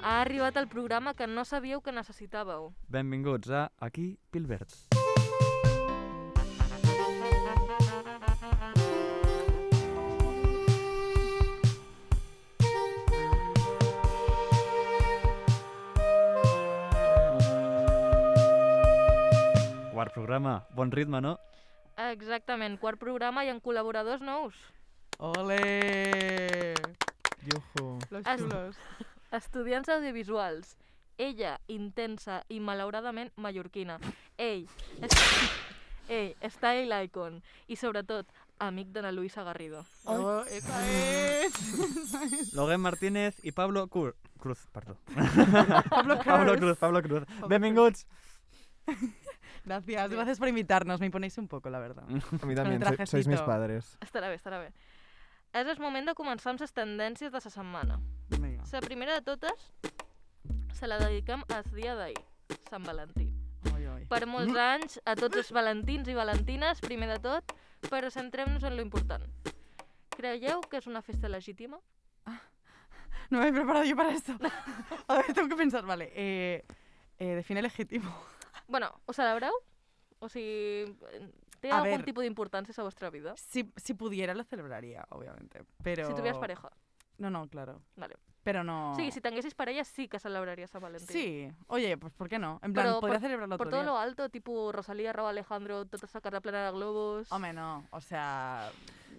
Ha arribat el programa que no sabíeu que necessitàveu. Benvinguts a Aquí Pilbert. Quart programa, bon ritme, no? Exactament, quart programa i amb col·laboradors nous. ¡Ole! Yujú. Los Es- chulos. Estudiants audiovisuals. Ella, intensa i malauradament mallorquina. Ell, style icon. I sobretot, amic d'Ana Luisa Garrido. Oh, esa es. Logan Martínez i Pablo Cruz, perdó. Pablo Pablo Cruz. Benvinguts! Gracias por invitarnos. Me imponéis un poco, la verdad. A mí también, trajecito. sois mis padres. Estarà bé, estarà bé. És el moment de començar amb les tendències de la setmana. Venga. La primera de totes se la dediquem al dia d'ahir, Sant Valentí. Oi, oi. Per molts anys, a tots els valentins i valentines, primer de tot, però centrem-nos en lo important. Creieu que és una festa legítima? No me he preparado yo para esto. A ver, tengo que pensar. Vale. Define legítimo. Bueno, ho celebreu? O sigui, té A algun ver. tipus d'importància a la vostra vida? Si pudiera, lo celebraría, obviamente. Pero... Si tuvieras pareja. No, claro. Vale. Pero no... O sigui, si tinguessis parella, sí que celebraries Sant Valentí. Sí. Oye, pues ¿por qué no? En plan, Pero podría celebrarlo Por otro todo día. lo alto, tipo Rosalía, Raúl Alejandro, tota esa casa plena de globos... Hombre, no. O sea...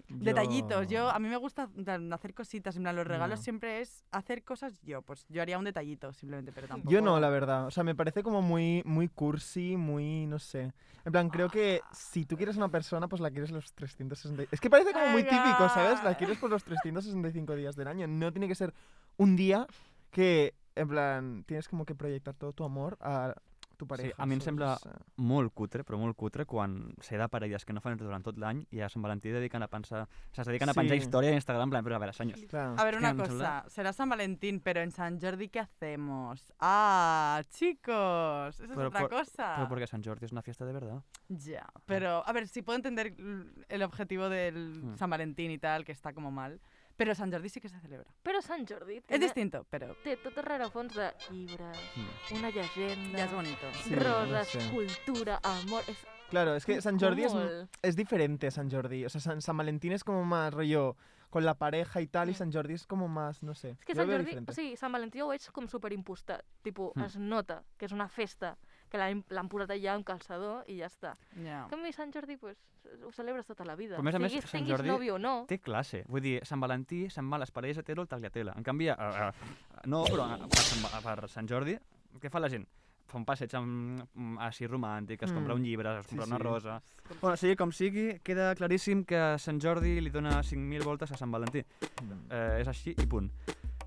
Detallitos. A mí me gusta en plan, hacer cositas. En plan, los regalos No. siempre es hacer cosas yo. Pues yo haría un detallito simplemente, pero tampoco... Yo no, la verdad. O sea, me parece como muy cursi, muy, no sé. En plan, creo que si tú quieres una persona, pues la quieres los 360... Es que parece como muy típico, ¿sabes? La quieres por los 365 días del año. No tiene que ser un día que, en plan, tienes como que proyectar todo tu amor a tu pareja. Sí, a mi em ¿sabes? sembla O sea, molt cutre, però molt cutre, quan sé de parelles que no fan durant tot l'any i a Sant Valentí dediquen a pensar... O sigui, es dediquen a penjar Sí. història a Instagram, en plan, però a veure, senyors. claro. A ver, Es una que me cosa. Será San Valentín, pero en San Jordi, ¿qué hacemos? ¡Ah, chicos! Esa es Pero otra cosa. Pero porque Sant Jordi es una fiesta de verdad. Ya, pero a ver, sí puedo entender el objetivo del Mm. San Valentín y tal, que está como mal, pero San Jordi sí que se celebra. Però Sant Jordi Es distinto, pero té tot el rerefons de llibres, una llegenda, ya es bonito. Sí, roses, no sé. cultura, amor... És Claro, es que San Jordi molt. es diferente, San Jordi. O sea, San Valentín es como más rollo con la pareja y tal, y Mm. San Jordi es como más, no sé. És que yo Sant lo veo Jordi, diferente. o sigui, Sant Valentí ho veig com superimpostat. Tipo, Mm. es nota que és una festa, que l'han posat allà un calçador i ja està. Ya. En canvi, Sant Jordi, pues, ho celebres tota la vida. Però a més, Tinguis Sant Jordi nòvio o no. Té classe. Vull dir, Sant Valentí se'n va a les parelles hetero al tagliatela. En canvi, no, però per Sant Jordi, què fa la gent? Fa un passeig així romàntic, es compra un llibre, es compra una sí. rosa... Bueno, sigui com sigui, queda claríssim que Sant Jordi li dona 5.000 voltes a Sant Valentí. És així i punt.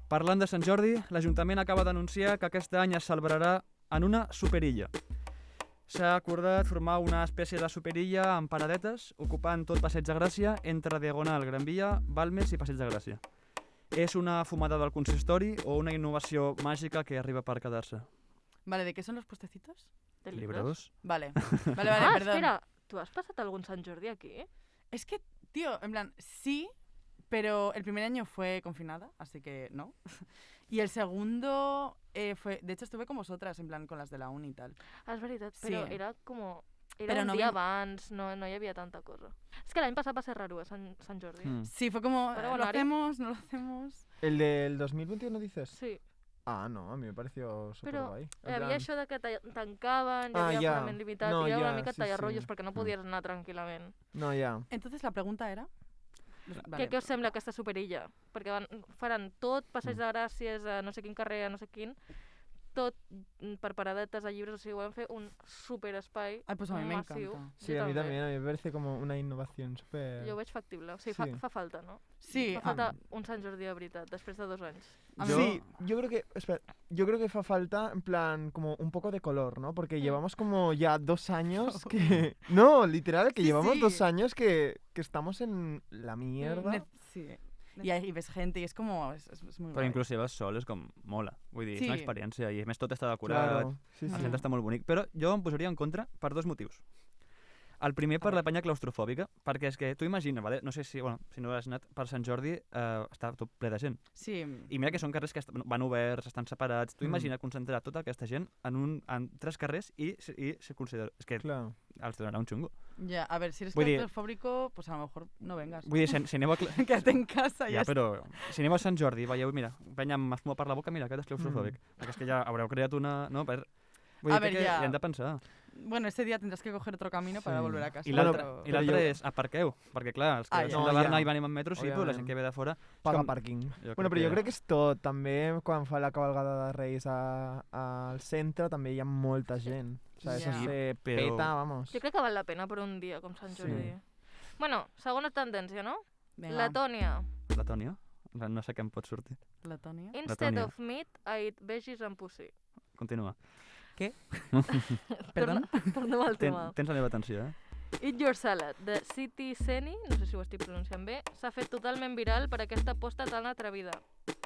Parlant de Sant Jordi, l'Ajuntament acaba d'anunciar que aquest any es celebrarà en una superilla. S'ha acordat formar una espècie de superilla amb paradetes, ocupant tot Passeig de Gràcia entre Diagonal, Gran Via, Balmes i Passeig de Gràcia. És una fumada del consistori o una innovació màgica que arriba per quedar-se? Vale, ¿de qué son los puestecitos? De Libros? Vale, vale, Ah, perdón. espera, tu has passat algun Sant Jordi aquí? Es que, tío, en plan, sí, pero el primer año fue confinada, así que no. Y el segundo fue, de hecho estuve con vosotras, en plan, con las de la uni y tal. Ah, és veritat, Sí. però era com... Era Però un no dia vam- abans, no hi havia tanta cosa. És que l'any passat va ser raro, Sant Jordi. Mm. Sí, fue como, Pero ¿lo bueno, Ari- hacemos? ¿No lo hacemos? ¿El del 2021 dices? Sí, Ah, no, a mí me pareció súper però guay. hi havia això de que tancaven, hi Ah, havia ja. aforament limitat, No, i era una ja, mica sí, tallar-rotllos sí. perquè no podies anar tranquil·lament. No, ya. Entonces la pregunta era... Vale. Què us sembla aquesta superilla? Perquè faran tot Passeig de Gràcies, a no sé quin carrer, a no sé quin, tot per paradetes a llibres, o sigui, volem fer un superespai Ay, pues a mí me massiu. encanta. Sí, Jo a mí també. también, a mí me parece como una innovación súper... Jo ho veig factible, o sigui, Sí. fa falta, no? Sí, Fa falta un Sant Jordi de veritat, després de 2 anys. a mí Sí, yo creo que, espera, yo creo que fa falta, en plan, como un poco de color, ¿no? Porque llevamos como ya 2 años que... No, literal, que Sí, llevamos sí. 2 años que estamos en la mierda. Sí. Y ves gente y es como... Es muy Però guay. inclús si vas sol és com mola. Vull dir, és una Sí. experiència i a més tot està decorat, Claro, sí, el sí. centre està molt bonic. Però jo em posaria en contra per 2 motius. El primer per la penya claustrofòbica, perquè és que tu imagina, vale? No sé si, bueno, si no has anat per Sant Jordi, està tot ple de gent. Sí. I mira que són carrers que van oberts, estan separats. Tu imagina concentrar tota aquesta gent en 3 carrers i se considera... És que Clar. els donarà un xungo. Ya, a ver, si eres Voy a decir- claustrofóbico, pues a lo mejor no vengas. Vull dir, si aneu a... Quédate en casa y Ja, ya però si aneu a Sant Jordi i veieu, mira, penya amb espuma per la boca, mira, aquest és claustrofòbic. Perquè és que ja haureu creat una... No, per... Vull A dir ver, que ja. hi hem de pensar. Bueno, ese día tendrás que coger otro camino para Sí. volver a casa. I l'altre pero- i l'altre jo- és aparqueu, perquè clar, els que Ah, ja. som No, de Barna ja. i venim en metro, sí, però la gent Òbviament. que ve de fora... Paga com- pàrquing. Jo Bueno, però crec jo que- crec que és tot. També quan fa la cabalgada de Reis al centre també hi ha molta gent. O sea, eso Ja. se Però- peta, vamos. Jo crec que val la pena per un dia com Sant Sí. Jordi. Bueno, segona tendència, no? Venga, Letònia. La Tònia? No sé què em pot sortir. Letonia. Instead Letònia. of meat, I eat veggies and pussy. Continua. Perdón. Tornem al tema. Tens la meva atenció, eh? Eat Your Salad, de Siti Seni, no sé si ho estic pronunciant bé, s'ha fet totalment viral per aquesta aposta tan atrevida.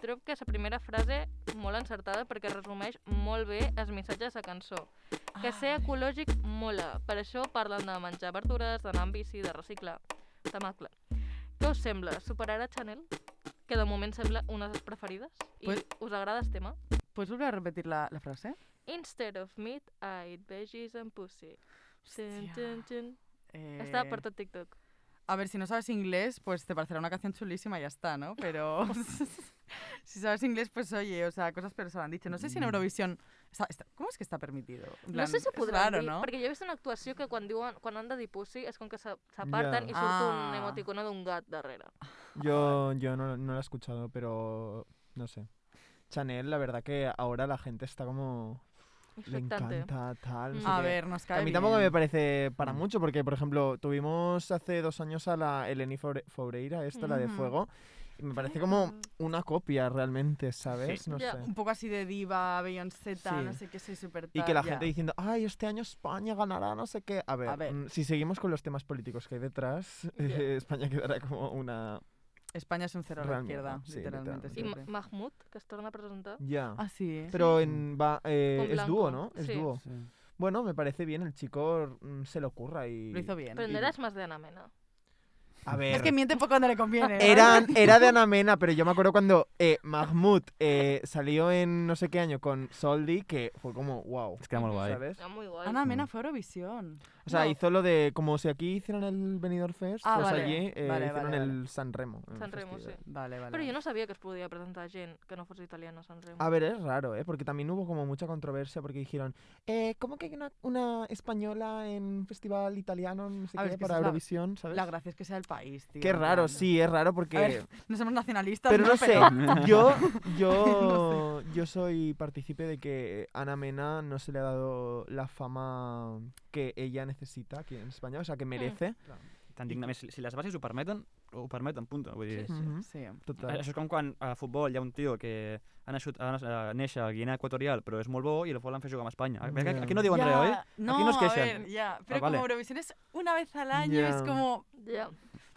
Trobo que és la primera frase molt encertada perquè resumeix molt bé els missatges de cançó. Que ser ecològic mola, per això parlen de menjar verdures, d'anar amb bici, de reciclar. Tamacle. Què us sembla? Superarà Chanel? Que de moment sembla una de les preferides. I Pues- us agrada el tema? ¿Puedes volver a repetir la frase? Instead of meat, I eat veggies and pussy. Tun, Hostia. tun, tun. Eh, Està per tot TikTok. A ver, si no sabes inglés, pues te parecerá una canción chulísima y ya está, ¿no? Pero si sabes inglés, pues oye, o sea, cosas peores se lo han dicho. No sé si en Eurovisión... ¿Cómo es que está permitido? En No plan, sé si es podran raro, dir, ¿no? perquè jo he vist una actuació que quan han de dir pussy és com que s'aparten Ja. i surt un Ah. emoticono d'un gat darrere. Yo no lo he escuchado, pero no sé. Chanel, la verdad que ahora la gente está como... Le Infectante. encanta, tal, no sé Mm. A qué. ver, nos cae A mí tampoco bien. me parece para mucho, porque, por ejemplo, tuvimos hace 2 años a la Eleni Foureira, la de Ujú. Fuego, y me parece como una copia realmente, ¿sabes? Sí. No Ya. sé. Un poco así de diva, Beyoncé, tal, Sí. no sé qué, soy súper Y tal, que la ya. gente diciendo, ay, este año España ganará, no sé qué. A ver, si seguimos con los temas políticos que hay detrás, Ya. España quedará como una... España es un cero a la Real izquierda, mierda, sí, literalmente I literalmente. siempre. Mahmoud, que es torna a presentar. Ya. Ah, sí, ¿eh? Pero Mm. es Blanco, dúo, ¿no? Es sí. dúo. Sí. Bueno, me parece bien, el chico se le ocurra y... Lo hizo bien. Però no eres más de Ana Mena. A ver... Es que miente poco cuando le conviene. ¿no? Era de Ana Mena, pero yo me acuerdo cuando Mahmoud salió en no sé qué año con Soldi, que fue como, wow. És que era molt guai. ¿Sabes? Era muy guay. Ana Mena fue a Eurovisión. O sea, No. hizo lo de, como si aquí hicieron el Benidorm Fest, Ah, pues vale. allí Vale, hicieron vale, el San Remo. el San Remo, festival. sí. Vale, vale. Però jo no sabia que es podia presentar gent que no fos italiana a San Remo. A ver, es raro, ¿eh? Porque también hubo como mucha controversia porque dijeron, ¿cómo que hay una española en un festival italiano, no sé A ver, qué, es que para esa es la- Eurovisión, ¿sabes? La gracia es que sea el país, tío. Qué en raro, plan- sí, es raro porque... A ver, no somos nacionalistas, Pero no sé, Pero... yo soy partícipe de que Ana Mena no se le ha dado la fama que ella necesita aquí en España, o sea, que merece. Tan dignament. Si les bases ho permeten, punto. Vull dir, Sí. Ujú, Sí. Total. això és com quan a futbol hi ha un tio que ha néixer a Guinea Equatorial, però és molt bo i el volen fer jugar amb Espanya. Ja. Aquí no diuen res, oi? No, Aquí no es a queixen. ver, ya. Pero vale. como Eurovisión es una vez al año, Ya. es como... Ja.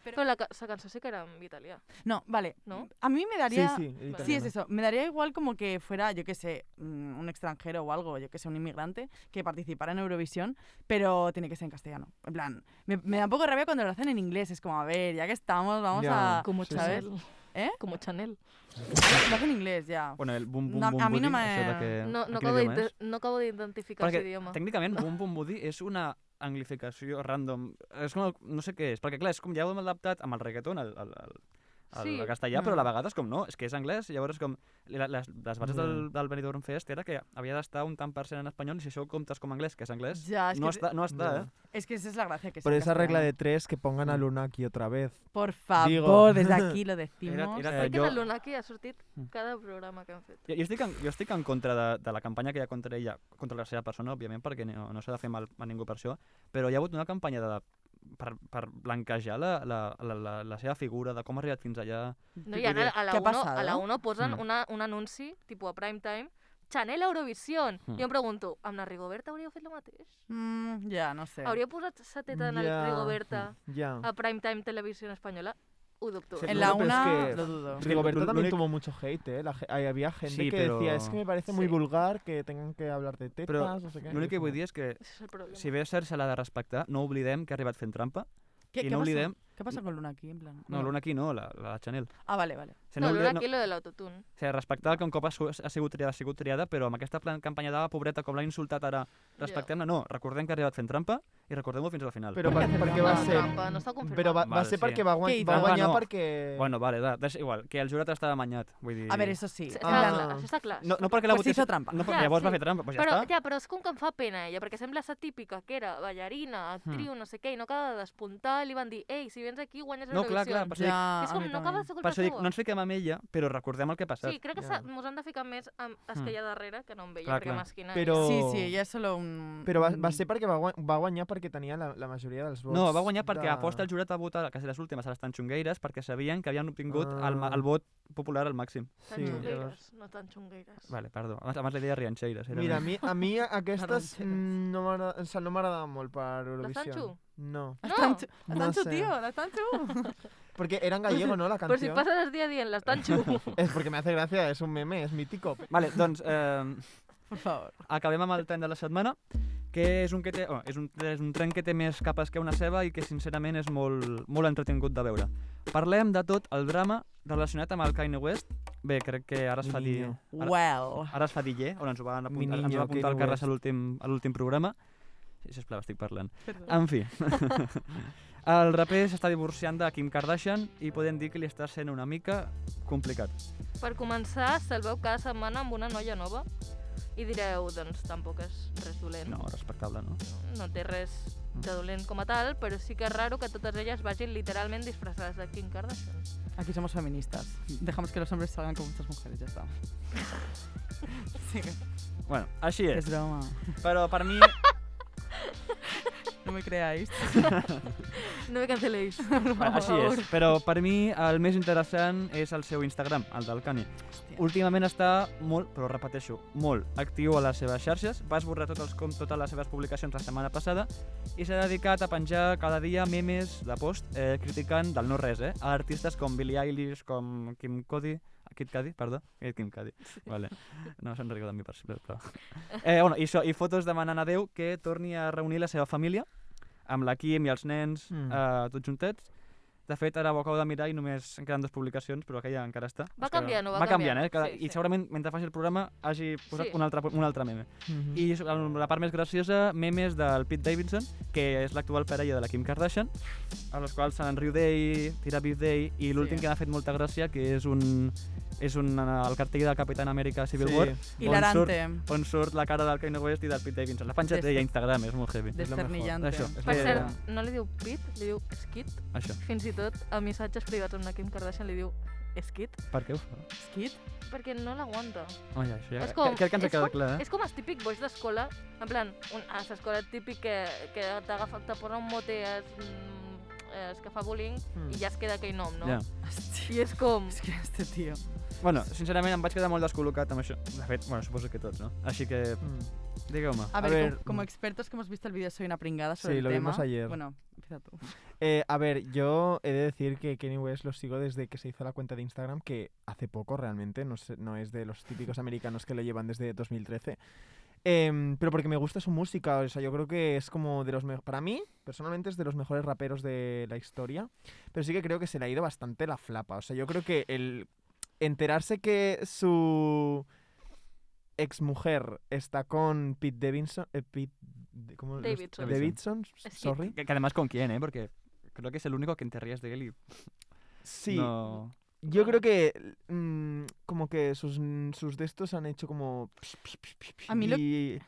Pero- Però la cançó sí que era en italià, No, vale. ¿no? A mí me Sí, daría... sí, Sí, Sí, es italiano. eso. Me daría igual como que fuera, yo qué sé, un extranjero o algo, yo que sé, un inmigrante, que participara en Eurovisión, pero tiene que ser en castellano. En plan, me da un poco de rabia cuando lo hacen en inglés. Es como, a ver, ya que estamos, vamos Ya. a... Como Sí, Chanel. ¿Eh? Como Chanel. Lo hacen en inglés, ya. Bueno, el bum bum No, bum a mi no budi, me- això de que... No, en quin idioma és? no acabo d'identificar Perquè aquest idioma. tècnicament bum bum budi és una anglificació random. És com, no sé què és, perquè clar, és com ja ho hem adaptat amb el reggaeton al Sí. castellà, però a la vegada és com no, és que és anglès, llavors com les bases del Benidorm Fest era que havia d'estar un tant per cent en espanyol i si això ho comptes com anglès, que és anglès, Ya, es no que, està, Ya. eh? es que esa es la gracia que Por sea en esa regla castellano. de 3 que pongan a Mm. Lunaki otra vez. Por favor, Digo. desde aquí lo decimos. Era- Crec que jo- el Lunaki ha sortit Mm. cada programa que han fet. Jo estic en contra de la campanya que hi ha contra ella, contra la seva persona, òbviament, perquè no s'ha de fer mal a ningú per això, però hi ha hagut una campanya per blanquejar la seva figura, de com ha arribat fins allà. No, i ara a la ¿Qué ha 1, pasado? a la 1 posen Mm. un anunci, tipus a prime time, Chanel Eurovisión. Mm. Jo em pregunto, amb la Rigoberta hauríeu fet el mateix? Ya, no sé. Hauríeu posat sa teta en el Ja. Rigoberta Ya. a prime time televisió espanyola? ho dubto. Sí, En la pero es una que lo dudo. Rigoberto también l'únic- tuvo mucho hate, ¿eh? Había gente Sí, que però- decía, es que me parece muy Sí. vulgar que tengan que hablar de tetas, Però no sé qué. l'únic que vull dir és que, Ese es el problema. si bé és cert, se l'ha de respectar, no oblidem que ha arribat fent trampa. ¿Qué I no pasa? oblidem... ¿Qué pasa con Luna aquí? En plan? No, l'una aquí no, la Chanel. Ah, vale, vale. O sigui, No, oblidem- l'una aquí, lo de l'autotune. O sigui, respectar que un cop ha sigut triada, però amb aquesta campanya de pobreta, com l'ha insultat ara, respectem-la, no, recordem que ha arribat fent trampa i recordem-ho fins al final. Pero ¿Por qué hace porque trampa? va a ser... Trampa, no està confirmat. Pero va a Vale, ser sí. porque va a ¿Qué hizo? va a guanyar No. porque... Bueno, vale, és igual, que el jurat estava amanyat, vull dir... A ver, eso sí. Sí, En està plan, clar, això està clar. No, no perquè la Pues votés... hizo trampa. No, Ja, llavors sí. va fer trampa, doncs ja Però, està. ja, però és com que em fa pena ella, perquè sembla ser típica, que era ballarina, actriu, no sé què, i no acaba de despuntar, i li van dir, ei, si vens aquí guanyes No, clar, Eurovisió. per això dic, Ja, És a com, mi no acaba de també. ser per culpa això dic, seva. no ens fiquem amb ella, però recordem el que ha passat. Sí, crec que Ja. mos han de ficar més amb els que hi ha darrere que no amb ella, Clar, perquè clar. m'esquina. Però- Sí, sí, ella és solo un... Però va ser perquè va guanyar perquè tenia la majoria dels vots. No, va guanyar perquè de... aposta el jurat a votar, que les últimes, a les tan xungueires, perquè sabien que havien obtingut Ah. el vot popular al màxim. Tan Sí, xungueires, llavors- no tan xungueires. Vale, perdó. Abans li deia rianxeires. Era Mira, més. a mi aquestes Rancheres. no m'agrada molt per Eurovisió. Sancho? No. La No, Tanchu, la no Tanchu, sé. tío, la Tanchu. Porque era en gallego, ¿no? La Però si canción. passes el dia dient les tan xu. Es porque me hace gracia, es un meme, es mítico. Vale, doncs Por favor. acabem amb el tren de la setmana, que és un, és un tren que té més capes que una ceba i que sincerament és molt entretingut de veure. Parlem de tot el drama relacionat amb el Kanye West. Bé, crec que ara es fa Mi dir... niño. Well. Ara es fa dir on ens ho van Mi apuntar, ens niño, va apuntar el Kanye Carles West. a l'últim programa. Sí, sisplau, estic parlant. Perdón. En fi. El raper s'està divorciant de Kim Kardashian i podem dir que li està sent una mica complicat. Per començar, se'l veu cada setmana amb una noia nova i direu, doncs tampoc és res dolent. No, respectable, no? No té res de dolent com a tal, però sí que és raro que totes elles vagin literalment disfressades de Kim Kardashian. Aquí somos feministas. Dejamos que los hombres salgan con muchas mujeres, ya está. Sí, Bueno, així es és. broma. Però per mi... No me creáis. No me canceléis. Així és. Però per mi el més interessant és el seu Instagram, el del Kanye. Hòstia. Últimament està molt, però repeteixo, molt actiu a les seves xarxes. Va esborrar totes les seves publicacions la setmana passada i s'ha dedicat a penjar cada dia memes de post criticant del no res, a artistes com Billie Eilish, com Kim Cudi, Kid Cudi, perdó, Kim Cudi, vale. No se'n riu de mi, per sisplau. Bueno, i fotos demanant a Déu que torni a reunir la seva família amb la Kim i els nens, tots juntets. De fet, ara ho acabo de mirar i només en queden 2 publicacions, però aquella encara està. Va canviant, va canviant, Sí, I sí. segurament mentre faci el programa hagi posat Sí. un altre meme. I la part més graciosa, memes del Pete Davidson, que és l'actual parella de la Kim Kardashian, a los quals se n'enriu d'ell, tira beef d'ell, i l'últim que m'ha fet molta gràcia, que és el cartell del Capitán Amèrica Civil Sí. War, Hilarante. on surt la cara del Kanye West i del Pete Davidson. L'ha penjat ell a Instagram, és molt heavy. Desternillante. Això. Per Eh, cert, no li diu Pete, li diu Skit. Això. Fins i tot a missatges privats amb la Kim Kardashian li diu Skit, Per què ho fa? Skid. perquè no l'aguanta. Oh, ja, això ja... És com- crec que ens ha és quedat com- clar, És com els típics boys d'escola, en plan, a l'escola típic que t'agafa, te posa un mote es que fa bullying i ja es queda aquell nom, no? Ja. Hòstia. I és com... Es que este tío. Bueno, sincerament em vaig quedar molt descol·locat amb això. De fet, bueno, suposo que tots, ¿no? Així que, digueu-me. A ver, ver, como expertos que hemos visto el vídeo Soy una pringada sobre Sí, el lo tema. vimos ayer. Bueno, empieza tú. A ver, yo he de decir que Kanye West lo sigo desde que se hizo la cuenta de Instagram, que hace poco realmente, no es de los típicos americanos que lo llevan desde 2013. Pero porque me gusta su música, o sea, yo creo que es como de los mejores, para mí, personalmente es de los mejores raperos de la historia, pero sí que creo que se le ha ido bastante la flapa, o sea, yo creo que el enterarse que su exmujer está con Pete Davidson, ¿cómo los- Davidson. Davidson, Es sorry. Que además con quién, Porque creo que es el único que te ríes de él y Sí, no... yo creo que como que sus de estos han hecho como... A mí lo- y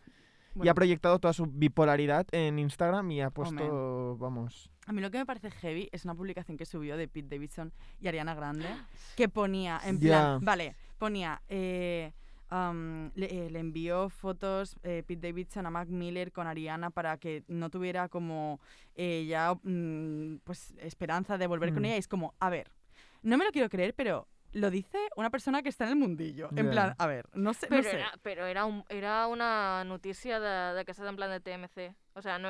Bueno, ha proyectado toda su bipolaridad en Instagram y ha puesto, vamos... a mí lo que me parece heavy es una publicación que subió de Pete Davidson y Ariana Grande que ponía, en plan, Ya. vale, ponía, le envió fotos Pete Davidson a Mac Miller con Ariana para que no tuviera como ya pues esperanza de volver con ella. Y es como, a ver, no me lo quiero creer, pero lo dice una persona que está en el mundillo. En Ya. plan, a ver, no sé, no sé. Però era una notícia d'aquestes en plan de TMC. O sea, no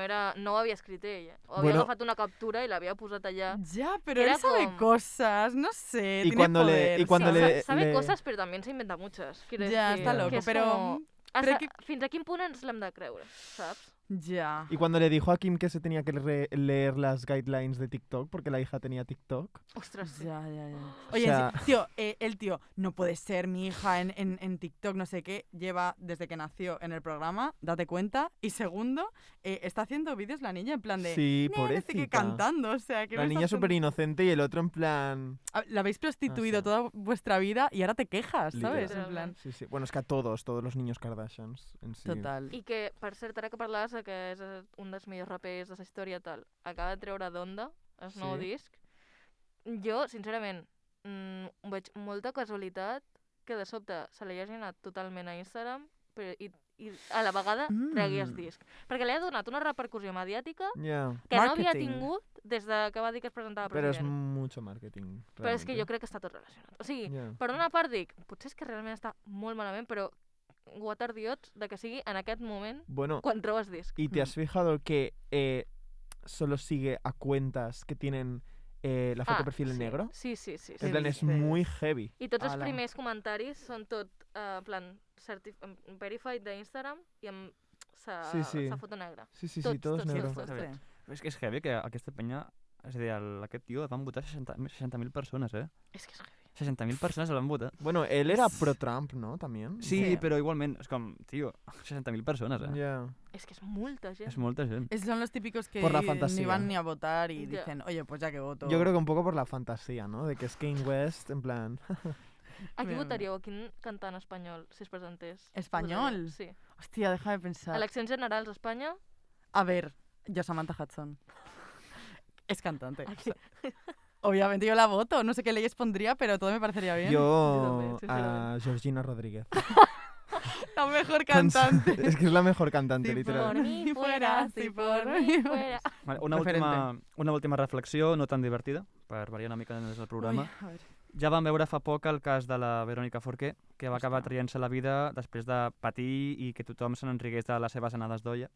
ho havia escrit ell. Havia Bueno. agafat una captura i l'havia posat allà. Ya, pero Era él sabe como- cosas, no sé, Y tiene cuando le- poder, y cuando sí. le- Sabe coses, però també se inventa muchas. Quiero Ya, decir, está que loco, és pero... com- pero Hasta, que- fins a quin punt ens l'hem de creure, saps? Ya. Y cuando le dijo a Kim que se tenía que leer las guidelines de TikTok porque la hija tenía TikTok. Ostres, sí. Ya, ya, ya. O Oye, sea- tío, el tío, no puede ser mi hija en TikTok, no sé qué, lleva desde que nació en el programa, date cuenta. Y segundo, está haciendo vídeos la niña en plan de... Sí, "Neh, no sé qué", pobrecita. cantando, o sea, que La niña súper inocente y el otro en plan... La habéis prostituido sé. toda vuestra vida y ahora te quejas, ¿sabes? Literal. En plan, Sí, sí. Bueno, es que a todos los niños Kardashians en sí. total. I que, per cert, ara que parlaves de que és un dels millors rapers de la història tal, acaba de treure Donda, el nou Sí? disc. Jo, sincerament, veig molta casualitat que de sobte se li hagi anat totalment a Instagram però, i a la vegada tregui el disc. Perquè li ha donat una repercussió mediàtica Ya. que no havia Marketing. tingut des de que va dir que es presentava Pero es president. mucho marketing. Però és que realmente. jo crec que està tot relacionat. O sigui, Ya. per una part dic, potser és que realment està molt malament, però guatardiots de que sigui en aquest moment Bueno, quan trobes disc. ¿y te has fijado que solo sigue a cuentas que tienen la foto de perfil en sí. negro? Sí, sí, sí. ¿Qué En plan, es dices? muy heavy. I tots els Ala. primers comentaris són tot, en plan, verified d'Instagram i amb Sí, sí. sa foto negra. Sí, sí, sí, Tots, todo es tots, negro. tots. Ostres. És que és heavy que aquesta penya... És a dir, aquest tio el van votar 60.000 persones, eh? És que és heavy. 60.000 persones el van votar. Bueno, él era pro-Trump, ¿no? También. Sí, Sí. però igualment, és com, tio, 60.000 persones, eh? Ya. És que és molta gent. És molta gent. Son los típicos que Por la ni fantasía. van ni a votar y Ya. dicen, oye, pues ya que voto. Yo creo que un poco por la fantasía, ¿no? De que es Kanye West, en plan... A qui Bien. votaríeu? A quin cantant espanyol, si es presentés? ¿Espanyol? Votaríeu? Sí. Hostia, deja de pensar. Eleccions generals a Espanya? A ver, yo Samantha Hudson. Es cantante. A qui? Obviamente yo la voto, no sé qué leyes pondría, pero todo me parecería bien. Yo también, a sinceramente. Georgina Rodríguez. La mejor Cons- cantante. Es que es la mejor cantante, Sí, literal. Por mí fuera, si por mí fuera. Vale, Referente. una última reflexió, no tan divertida, per variar una mica des del programa. Uy, a ver. Ja vam veure fa poc el cas de la Verònica Forqué, que va acabar Ostres. traient-se la vida després de patir i que tothom se n'enrigués de les seves anades d'olla,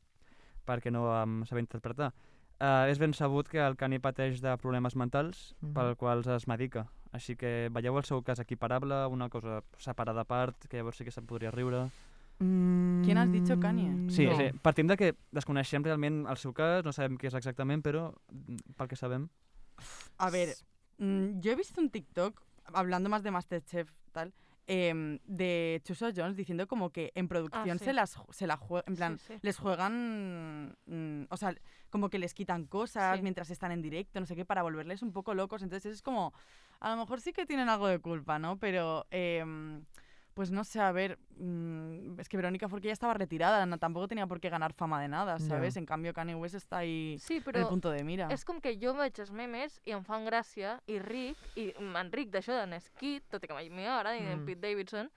perquè no sabia interpretar. És ben sabut que el Kanye pateix de problemes mentals pel quals es medica. Així que veieu el seu cas equiparable, una cosa separada a part, que llavors sí que se'n podria riure. ¿Quién has dicho, Kanye? Sí, No. sí, partim de que desconeixem realment el seu cas, no sabem què és exactament, però pel que sabem... A ver, yo he visto un TikTok, hablando más de Masterchef, tal, de Chuso Jones diciendo como que en producción sí. se la juegan, en plan, Sí, sí. les juegan, o sea, como que les quitan cosas Sí. mientras están en directo, no sé qué, para volverles un poco locos. Entonces es como, a lo mejor sí que tienen algo de culpa, ¿no? Pero, pues no sé, a ver, es que Verónica Forqué ya estaba retirada, tampoco tenía por qué ganar fama de nada, ¿sabes? En cambio Kanye West está ahí Sí, en el però punto de mira. és com que jo veig els memes i em fan gràcia i ric, i m'enric d'això de Neskid, tot i que m'agrada, i en Pete Davidson,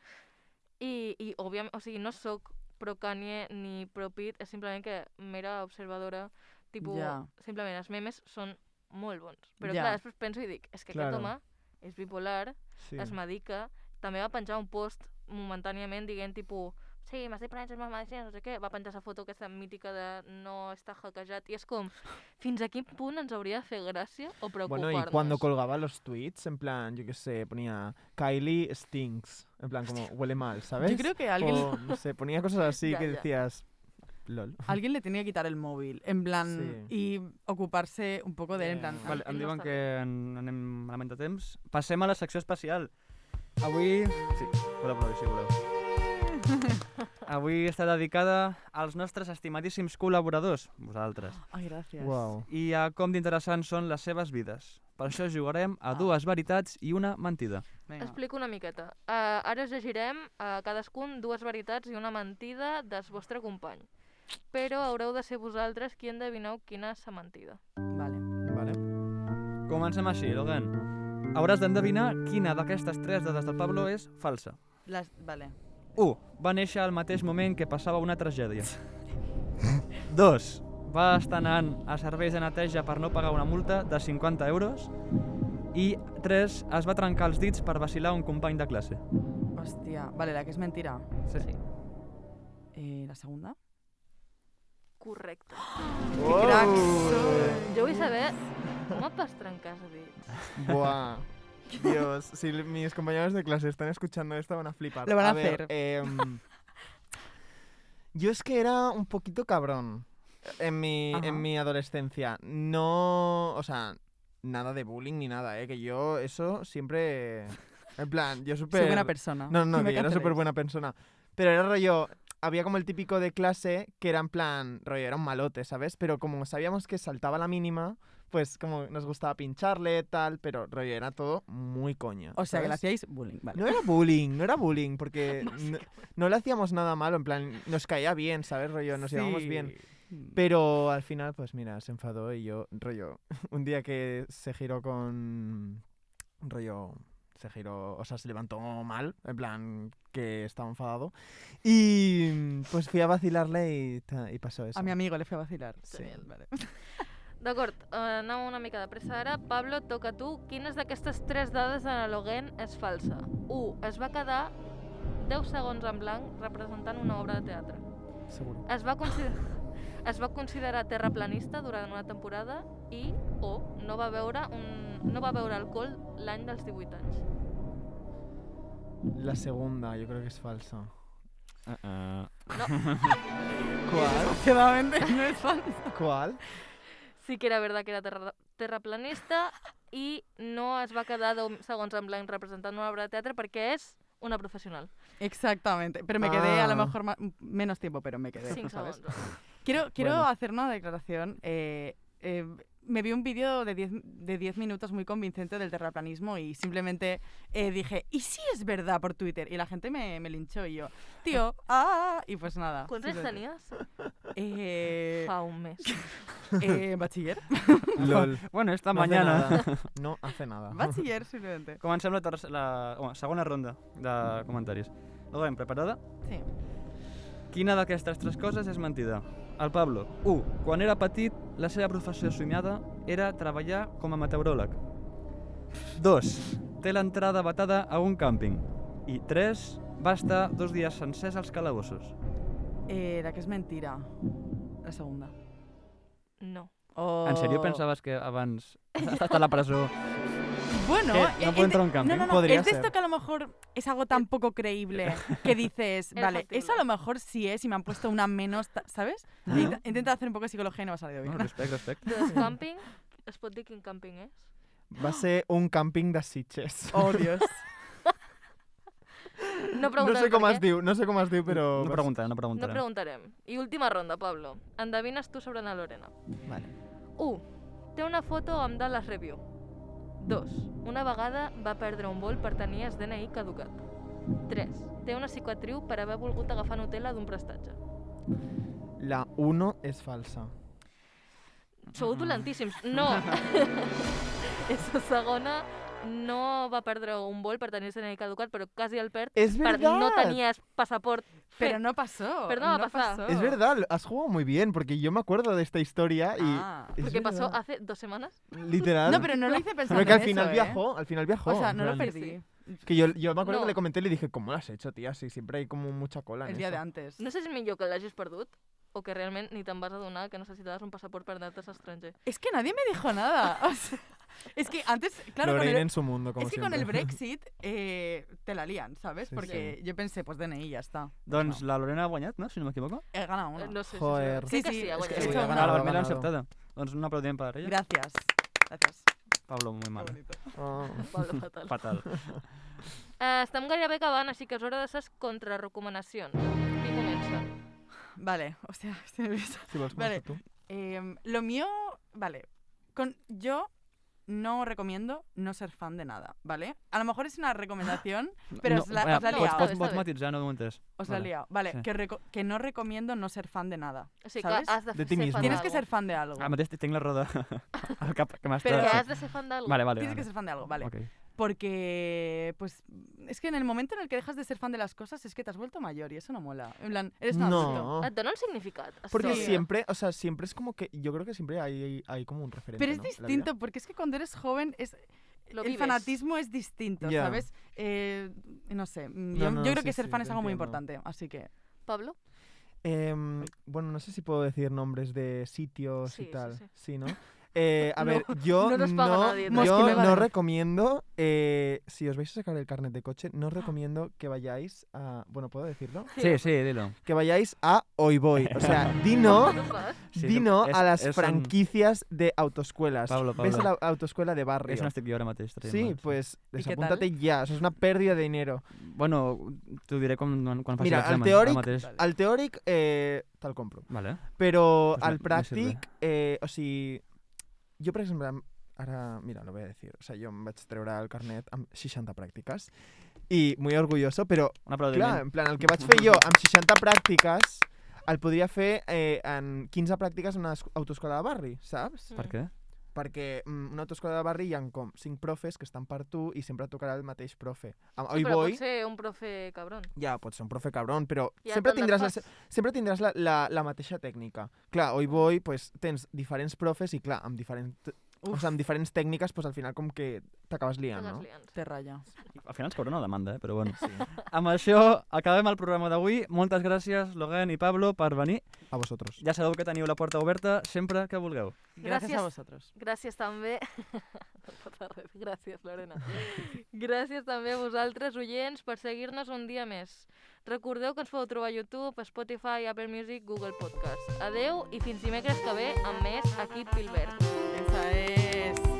i òbviament, o sigui, no sóc pro Kanye ni pro Pete, és simplement que mera observadora, tipus, Ja. simplement els memes són molt bons. Però Ja. clar, després penso i dic, és que Claro. aquest home és bipolar, Sí. es medica, també va penjar un post momentàniament dient tipus sí, m'estic prenent les meves medicines, no sé què, va penjar la foto aquesta mítica de no estar hackejat, i és com, fins a quin punt ens hauria de fer gràcia o Bueno, preocupar-nos? y cuando colgaba los tweets, en plan, yo qué sé, ponía Kylie stinks, en plan como huele mal, ¿sabes? Yo creo que alguien, O, no sé, ponía cosas así Ya, que ya. decías, lol. alguien le tenía que quitar el móvil, en plan, y ocuparse un poco de él, en plan... Ja. Vale, ell em no diuen està que anem malament de temps. Passem a la secció especial. Avui... Sí, podeu aplaudir si voleu. Avui està dedicada als nostres estimadíssims col·laboradors, vosaltres, Ay, gracias. Wow. i a com d'interessants són les seves vides. Per això jugarem a dues veritats i una mentida. Venga. Explico una miqueta. Ara us llegirem a cadascun dues veritats i una mentida del vostre company. Però haureu de ser vosaltres qui endevineu quina és la mentida. Vale. Vale. Comencem així, Logan. Hauràs d'endevinar quina d'aquestes tres dades del Pablo és falsa. Vale. 1. Va néixer al mateix moment que passava una tragèdia. 2. Va estar anant a serveis de neteja per no pagar una multa de 50 euros. I 3. Es va trencar els dits per vacilar un company de classe. Hòstia, vale, la que és mentira. Sí. La segunda? Correcte. Que cracs! Jo vull saber com et vas trencar els dits. Buah. Dios, si mis compañeros de clase están escuchando esto van a flipar. Lo van a ver, hacer. yo es que era un poquito cabrón en mi adolescencia. No, o sea, nada de bullying ni nada, que yo eso siempre... En plan, yo súper... Soy buena persona. No, me que yo era canceléis. súper buena persona. Pero era rollo... Había como el típico de clase que era en plan... Rollo, era un malote, ¿sabes? Pero como sabíamos que saltaba la mínima, pues como nos gustaba pincharle, tal... Pero rollo, era todo muy coño. O sea, que le ¿sabes? hacíais bullying, vale. No era bullying, porque no le hacíamos nada malo, en plan, nos caía bien, ¿sabes? Rollo, nos llevábamos bien. Pero al final, pues mira, se enfadó y yo, rollo, un día que se giró con... Rollo... Se giró, o sea, se levantó mal, en plan, que estaba enfadado. Y pues fui a vacilarle y pasó eso. A mi amigo le fui a vacilar. Sí. Vale. D'acord, anem una mica de pressa ara. Pablo, toca a tu. Quines d'aquestes 3 dades de l'Aloguén és falsa? 1. Es va quedar 10 segons en blanc representant una obra de teatre. Seguro. Es va considerar terraplanista durant una temporada i no va beure alcohol l'any dels 18 anys. La segunda, yo creo que es falsa. No, ¿Cuál? Desgraciadamente no es falso. ¿Cuál? sí que era verdad que era terraplanista i no es va quedar 10 segons en blanc representant una obra de teatre perquè és una professional. Exactamente. Pero me quedé a lo Ah. mejor menos tiempo, pero me quedé. 5 ¿sabes? segons. Quiero Bueno. hacer una declaración. Me vi un vídeo de 10 minutos muy convincente del terraplanismo y simplemente dije, ¿y si es verdad por Twitter? Y la gente me linchó y yo, tío, y pues nada. Quants anys simplemente. tenies? Fa un mes. Bachiller. LOL. Bueno, esta No hace mañana nada. No hace nada. Bachiller, simplemente. comencem la segona ronda de comentaris. L'Owen, preparada? Sí. Quina d'aquestes 3 coses és mentida? El Pablo. 1. Quan era petit, la seva professió somiada era treballar com a meteoròleg. 2. Té l'entrada vetada a un càmping. I 3. Va estar 2 dies sencers als calabossos. La que es mentira. La segunda. No. Oh. En sèrio pensaves que abans has estat a la presó? Bueno, ¿Qué? ¿No puedo entrar a un camping? No, Podría es de ser. esto que a lo mejor es algo tan poco creíble que dices, Es vale, factible. eso a lo mejor sí es y me han puesto una menos, ¿sabes? Intenta hacer un poco de psicología y no me ha salido bien. No, respecte. Des càmping, es pot dir quin càmping és? Va a ser un camping de Sitges. Oh, Dios. No No preguntarem sé com per es què. diu, no sé com es diu, però... No preguntarem, no No preguntarem. preguntarem. I última ronda, Pablo. Endevines tu sobre na Lorena. Vale. 1. Té una foto amb Dallas Review. 2. Una vegada va perdre un vol per tenir el DNI caducat. 3. Té una cicatriu per haver volgut agafar Nutella d'un prestatge. La 1 es falsa. Sou dolentíssims. No! És la segona. No va perdre un vol per tenir el DNI caducat, però quasi el perd ¡Es per verdad! no tenir passaport Pero fet. no pasó. Pero no va a pasar. pasó. Es verdad, has jugado muy bien, porque yo me acuerdo de esta historia y... Ah. es Porque pasó verdad. hace 2 semanas. Literal. No, pero no lo hice pensando Pero que al en final eso, viajó, al final viajó. O sea, en no lo plan. perdí. Que yo me acuerdo No. que le comenté y le dije, ¿cómo lo has hecho, tía? Si siempre hay como mucha cola en El día de eso. antes. No sé si és millor que l'hagis perdut o que realment ni te'n vas adonar que necessitaves un passaport per anar-te a l'estranger. Es que nadie me dijo nada. O sea, es que antes, claro, con Lorena el, en su mundo, como es que siempre. con el Brexit te la lían, ¿sabes? Sí, Porque yo pensé, pues DNI, ya está. Doncs No. la Lorena ha guanyat, no? Si no m'equivoco. He ganado una. No sé Joder. si... Sí, que sí, sí, ha és que guanyat. he hecho ha una. ganado, la ha Lorena ganado. encertada. Doncs un aplaudiment per ella. Gracias. Gracias. Pablo, muy mal. Ah. Pablo, fatal. Fatal. Estem gairebé acabant, així que és hora de ses contrarecomanacions. Qui comença? Vale, o sea, estoy nerviosa. Si vols Vale. començar tu. Lo mío, vale. Yo no recomiendo no ser fan de nada, ¿vale? A lo mejor es una recomendación, pero os la he pots, liado. pots, Està pots bé. matisar, no m'ho he entès. Os la he Vale. liado. Vale, Sí. que no recomiendo no ser fan de nada. O sigui ¿Sabes? que has de, De ti ser mismo. fan Tienes que d'algo. ser fan de algo. Ara mateix tinc la roda al cap que m'està... Però Que sí. has de ser fan d'algo. Vale, vale. Tienes que vale. ser fan de algo, vale. Ok. Porque, pues, es que en el momento en el que dejas de ser fan de las cosas es que te has vuelto mayor y eso no mola. En plan, eres un adulto. No. Et dona un significat. Porque Sí. siempre, o sea, siempre es como que... Yo creo que siempre hay como un referente, Pero es ¿no? en la vida. distinto, porque es que cuando eres joven es... Lo el vives. fanatismo es distinto, Ya. ¿sabes? No sé, No, no, yo creo sí, que ser sí, fan te es algo muy entiendo. importante, así que... Pablo. Bueno, no sé si puedo decir nombres de sitios Sí, y sí, tal. sí. Sí, ¿no? A No, ver, yo no nos paga nadie, yo tranquilo. no recomiendo, si os vais a sacar el carnet de coche, no os recomiendo que vayáis a... Bueno, ¿puedo decirlo? Sí, sí, dilo. Que vayáis a Hoy Voy. O sea, di no, ¿Qué fas? Sí, di no és- a las és un- franquicias de autoescuelas. Pablo, Ves a Pablo. la autoescuela de barrio. És on estic jo ara mateix. traient Sí, mal, pues qué desapúntate ya. Eso es una pérdida de dinero. Bueno, t'ho diré quan faci Mira, l'examen. al teòric- ara mateix. Vale. Al teòric, te'l compro. Vale. Però Pues al me pràctic, o sigui, jo, per exemple, ara, mira, lo voy a decir, o sea, jo em vaig treure el carnet amb 60 pràctiques i muy orgulloso, però, Un aplaudiment. clar, en plan, el que vaig fer jo amb 60 pràctiques el podria fer en 15 pràctiques en una autoescola de barri, saps? Per què? Perquè una autoescola de barri hi ha com 5 profes que estan per tu i sempre et tocarà el mateix profe. Amb Sí, Hoy però Voy, pot ser un profe cabrón. ja, pot ser un profe cabron, però Ja sempre te'n tindràs, desfas. sempre tindràs la mateixa tècnica. Clar, Hoy Voy, pues, tens diferents profes i, clar, amb diferents tècniques, pues, al final com que t'acabes liant, no? Te raya. Al final ens caurà una demanda, però bueno. Sí. Amb això acabem el programa d'avui. Moltes gràcies, Logan i Pablo, per venir. A vosotros. Ja sabeu que teniu la porta oberta sempre que vulgueu. Gracias Gràcies. a vosotros. Gràcies també... No passa res. Gràcies, Lorena. Gràcies també a vosaltres, oients, per seguir-nos un dia més. Recordeu que ens podeu trobar a YouTube, a Spotify, Apple Music, Google Podcast. Adeu i fins dimecres que ve amb més Equip Pilbert. Esa es.